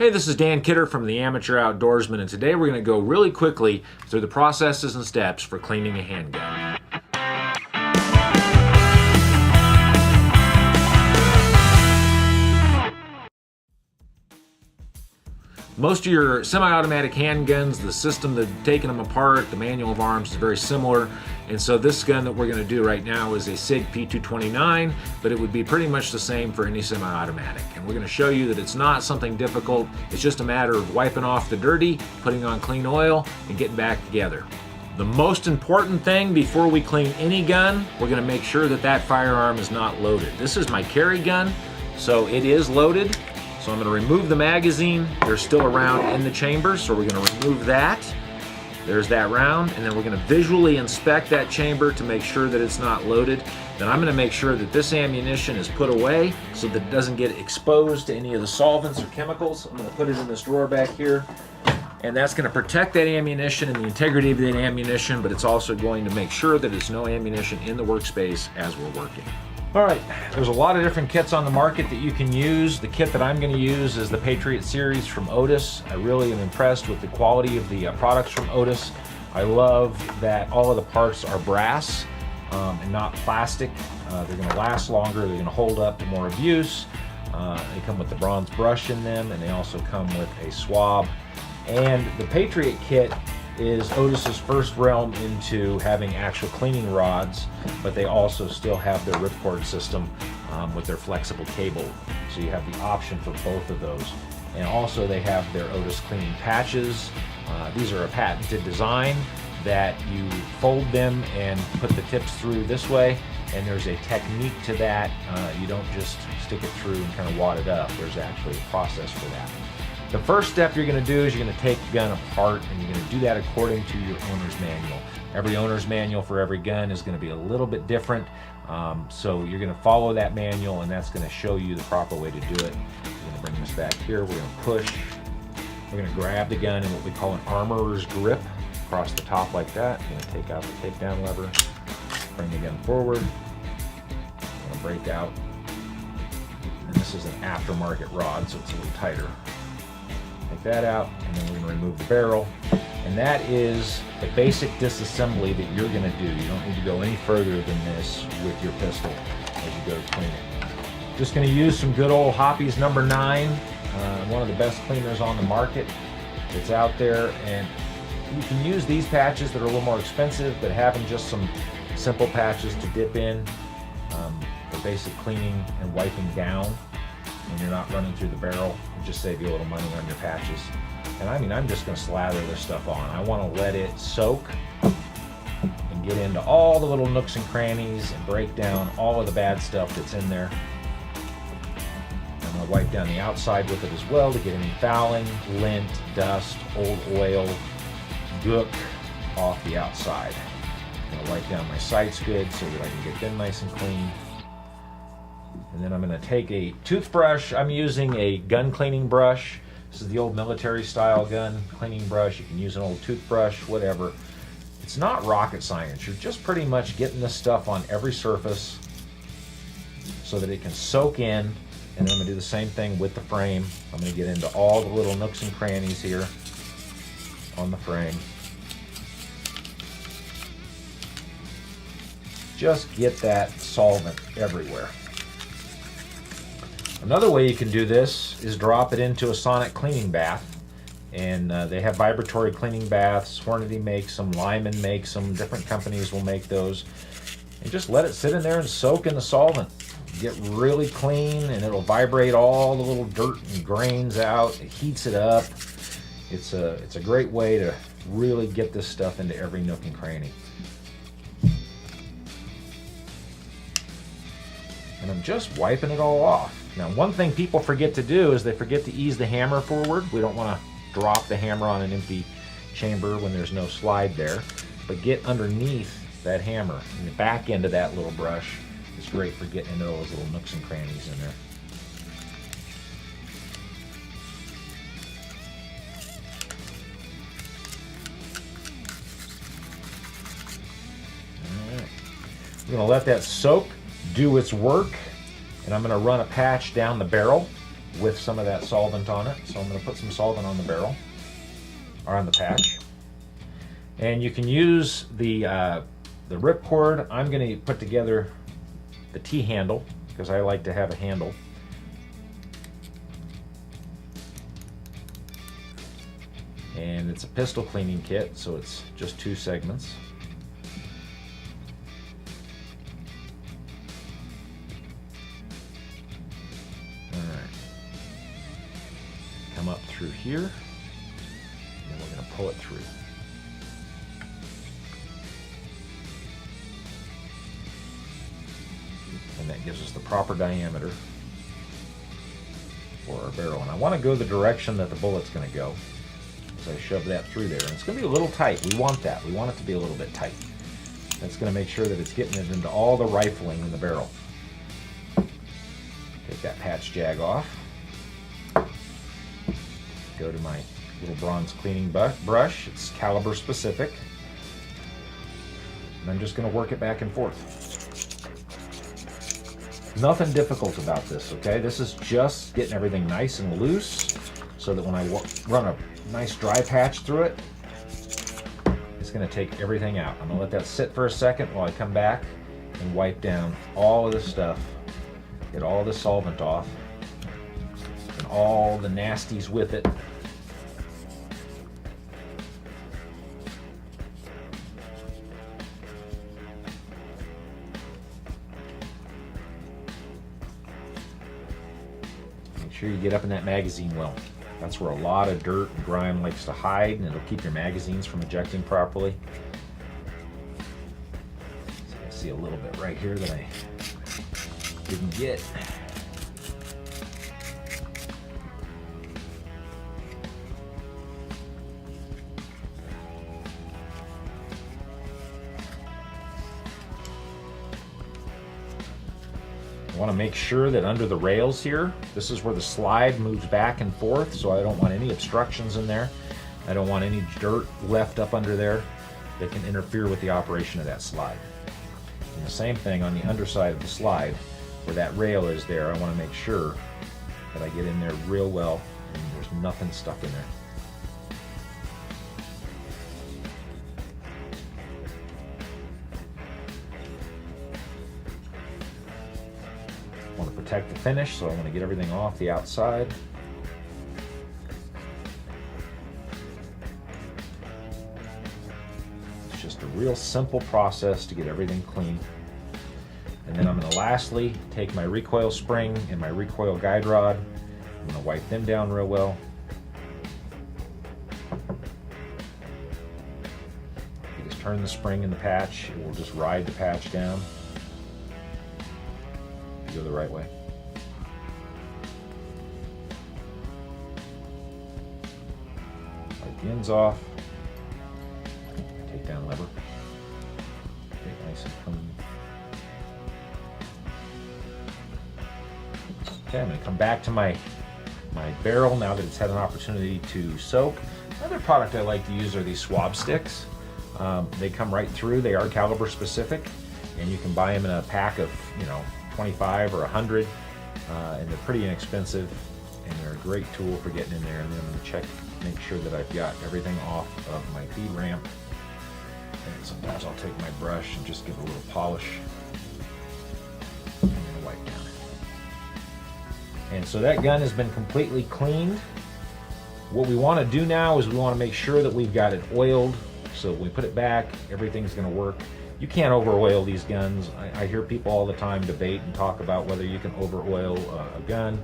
Hey, this is Dan Kidder from The Amateur Outdoorsman, and today we're going to go really quickly through the processes and steps for cleaning a handgun. Most of your semi-automatic handguns, the system that taking them apart, the manual of arms is very similar. And so this gun that we're going to do right now is a SIG P229, but it would be pretty much the same for any semi-automatic. And we're going to show you that it's not something difficult. It's just a matter of wiping off the dirty, putting on clean oil, and getting back together. The most important thing before we clean any gun, we're going to make sure that that firearm is not loaded. This is my carry gun, so it is loaded. So I'm going to remove the magazine. They're still around in the chamber, so we're going to remove that. There's that round, and then we're going to visually inspect that chamber to make sure that it's not loaded. Then I'm going to make sure that this ammunition is put away so that it doesn't get exposed to any of the solvents or chemicals. I'm going to put it in this drawer back here, and that's going to protect that ammunition and the integrity of that ammunition, but it's also going to make sure that there's no ammunition in the workspace as we're working. All right, there's a lot of different kits on the market that you can use. The kit that I'm going to use is the Patriot series from Otis. I really am impressed with the quality of the products from Otis. I love that all of the parts are brass and not plastic. They're going to last longer, they're going to hold up to more abuse. They come with the bronze brush in them, and they also come with a swab. And the Patriot kit is Otis's first realm into having actual cleaning rods, but they also still have their ripcord system with their flexible cable. So you have the option for both of those. And also they have their Otis cleaning patches. These are a patented design that you fold them and put the tips through this way, and there's a technique to that. You don't just stick it through and kind of wad it up. There's actually a process for that. The first step you're going to do is you're going to take the gun apart, and you're going to do that according to your owner's manual. Every owner's manual for every gun is going to be a little bit different, so you're going to follow that manual, and that's going to show you the proper way to do it. We're going to bring this back here. We're going to push. We're going to grab the gun in what we call an armorer's grip across the top like that. We're going to take out the takedown lever, bring the gun forward. We're going to break out. And this is an aftermarket rod, so it's a little tighter. Take that out, and then we're going to remove the barrel. And that is the basic disassembly that you're going to do. You don't need to go any further than this with your pistol as you go to clean it. Just going to use some good old Hoppy's number 9, one of the best cleaners on the market that's out there. And you can use these patches that are a little more expensive, but having just some simple patches to dip in for basic cleaning and wiping down when you're not running through the barrel, and just save you a little money on your patches. And I mean, I'm just going to slather this stuff on. I want to let it soak and get into all the little nooks and crannies and break down all of the bad stuff that's in there. I'm going to wipe down the outside with it as well to get any fouling, lint, dust, old oil, gook off the outside. I'm going to wipe down my sights good so that I can get them nice and clean. And then I'm going to take a toothbrush. I'm using a gun cleaning brush. This is the old military style gun cleaning brush. You can use an old toothbrush, whatever. It's not rocket science. You're just pretty much getting this stuff on every surface so that it can soak in. And then I'm going to do the same thing with the frame. I'm going to get into all the little nooks and crannies here on the frame. Just get that solvent everywhere. Another way you can do this is drop it into a sonic cleaning bath. And they have vibratory cleaning baths. Hornady makes them, Lyman makes them, different companies will make those. And just let it sit in there and soak in the solvent. Get really clean, and it'll vibrate all the little dirt and grains out. It heats it up. It's a great way to really get this stuff into every nook and cranny. And I'm just wiping it all off. Now, one thing people forget to do is they forget to ease the hammer forward. We don't want to drop the hammer on an empty chamber when there's no slide there, but get underneath that hammer. And the back end of that little brush is great for getting into those little nooks and crannies in there. All right. We're going to let that soak, do its work, and I'm going to run a patch down the barrel with some of that solvent on it. So I'm going to put some solvent on the barrel, or on the patch. And you can use the ripcord. I'm going to put together the T-handle because I like to have a handle. And it's a pistol cleaning kit, so it's just 2 segments. Alright. Come up through here, and we're going to pull it through. And that gives us the proper diameter for our barrel. And I want to go the direction that the bullet's going to go. So I shove that through there. And it's going to be a little tight. We want that. We want it to be a little bit tight. That's going to make sure that it's getting it into all the rifling in the barrel. Take that patch jag off. Go to my little bronze cleaning brush. It's caliber specific. And I'm just going to work it back and forth. Nothing difficult about this, okay? This is just getting everything nice and loose so that when I run a nice dry patch through it, it's going to take everything out. I'm going to let that sit for a second while I come back and wipe down all of this stuff, get all the solvent off, and all the nasties with it. Make sure you get up in that magazine well. That's where a lot of dirt and grime likes to hide, and it'll keep your magazines from ejecting properly. So I see a little bit right here that I didn't get. I want to make sure that under the rails here, this is where the slide moves back and forth, so I don't want any obstructions in there. I don't want any dirt left up under there that can interfere with the operation of that slide. And the same thing on the underside of the slide, where that rail is there, I want to make sure that I get in there real well and there's nothing stuck in there. I want to protect the finish, so I want to get everything off the outside. It's just a real simple process to get everything clean. And then I'm going to lastly take my recoil spring and my recoil guide rod. I'm going to wipe them down real well. You just turn the spring in the patch, it will just ride the patch down. Go the right way. Wipe the ends off. Take down lever. Get it nice and clean. Okay, I'm going to come back to my barrel now that it's had an opportunity to soak. Another product I like to use are these swab sticks. They come right through. They are caliber specific, and you can buy them in a pack of 25 or 100, and they're pretty inexpensive, and they're a great tool for getting in there. And then I'm going to check, make sure that I've got everything off of my feed ramp. And sometimes I'll take my brush and just give it a little polish. I'm going to wipe down. And so that gun has been completely cleaned. What we want to do now is we want to make sure that we've got it oiled, so when we put it back, everything's going to work. You can't over-oil these guns. I hear people all the time debate and talk about whether you can over-oil a gun.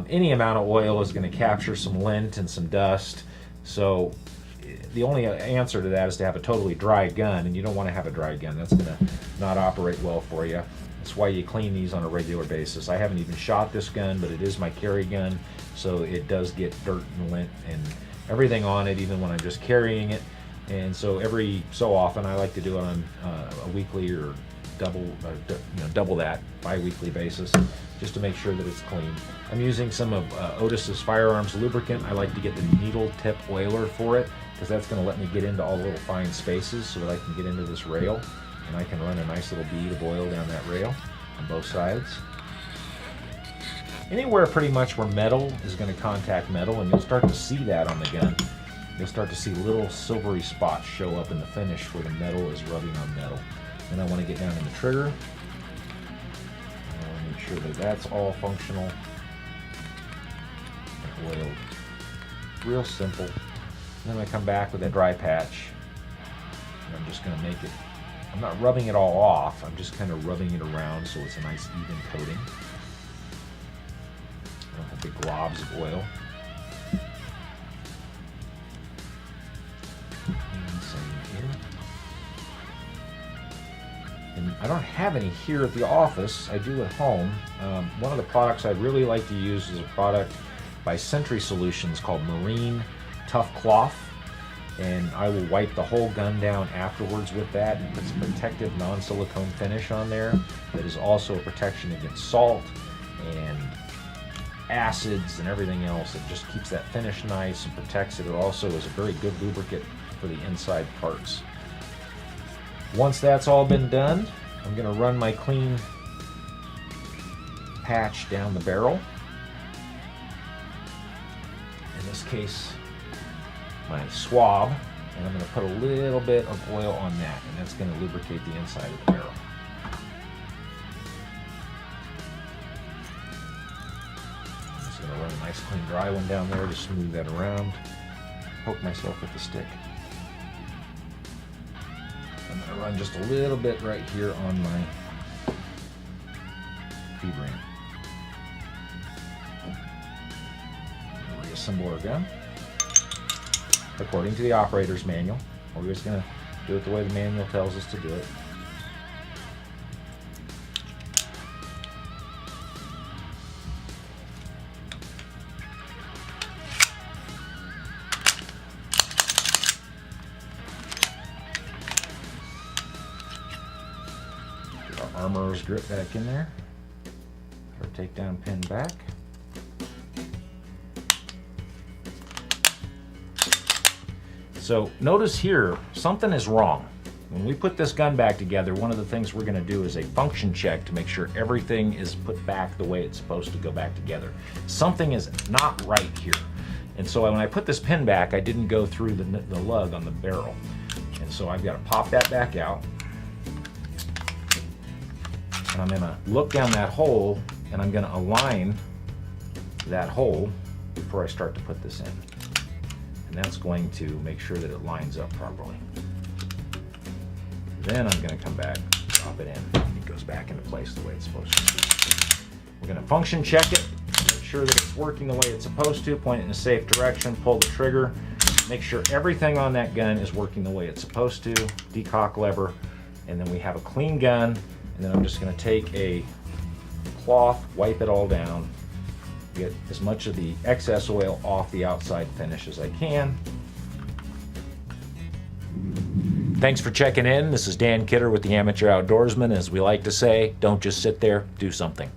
Any amount of oil is going to capture some lint and some dust. So the only answer to that is to have a totally dry gun, and you don't want to have a dry gun. That's going to not operate well for you. That's why you clean these on a regular basis. I haven't even shot this gun, but it is my carry gun, so it does get dirt and lint and everything on it, even when I'm just carrying it. And so every so often, I like to do it on a weekly or double that, bi-weekly basis, just to make sure that it's clean. I'm using some of Otis's Firearms lubricant. I like to get the needle tip oiler for it, because that's going to let me get into all the little fine spaces so that I can get into this rail, and I can run a nice little bead of oil down that rail on both sides. anywhere pretty much where metal is going to contact metal, and you'll start to see that on the gun. You'll start to see little silvery spots show up in the finish where the metal is rubbing on metal. And I want to get down in the trigger. Make sure that that's all functional and oiled. Real simple. And then I come back with a dry patch. And I'm just going to make it, I'm not rubbing it all off, I'm just kind of rubbing it around so it's a nice even coating. I don't have big globs of oil. And same here. And I don't have any here at the office, I do at home. One of the products I really like to use is a product by Sentry Solutions called Marine Tough Cloth. And I will wipe the whole gun down afterwards with that and put some protective non-silicone finish on there that is also a protection against salt and acids and everything else. It just keeps that finish nice and protects it. It also is a very good lubricant for the inside parts. Once that's all been done, I'm going to run my clean patch down the barrel. In this case, my swab, and I'm going to put a little bit of oil on that, and that's going to lubricate the inside of the barrel. I'm just going to run a nice clean dry one down there to smooth that around. Poke myself with the stick. I'm going to run just a little bit right here on my feed ring. Reassemble our gun according to the operator's manual. We're just going to do it the way the manual tells us to do it. Get our armorer's grip back in there. Our takedown pin back. So notice here, something is wrong. When we put this gun back together, one of the things we're going to do is a function check to make sure everything is put back the way it's supposed to go back together. Something is not right here. And so when I put this pin back, I didn't go through the lug on the barrel. And so I've got to pop that back out. And I'm going to look down that hole, and I'm going to align that hole before I start to put this in. And that's going to make sure that it lines up properly. Then I'm going to come back, drop it in, and it goes back into place the way it's supposed to. We're going to function check it, make sure that it's working the way it's supposed to, point it in a safe direction, pull the trigger, make sure everything on that gun is working the way it's supposed to, decock lever, and then we have a clean gun. And then I'm just going to take a cloth, wipe it all down, get as much of the excess oil off the outside finish as I can. Thanks for checking in. This is Dan Kidder with the Amateur Outdoorsman. As we like to say, don't just sit there, do something.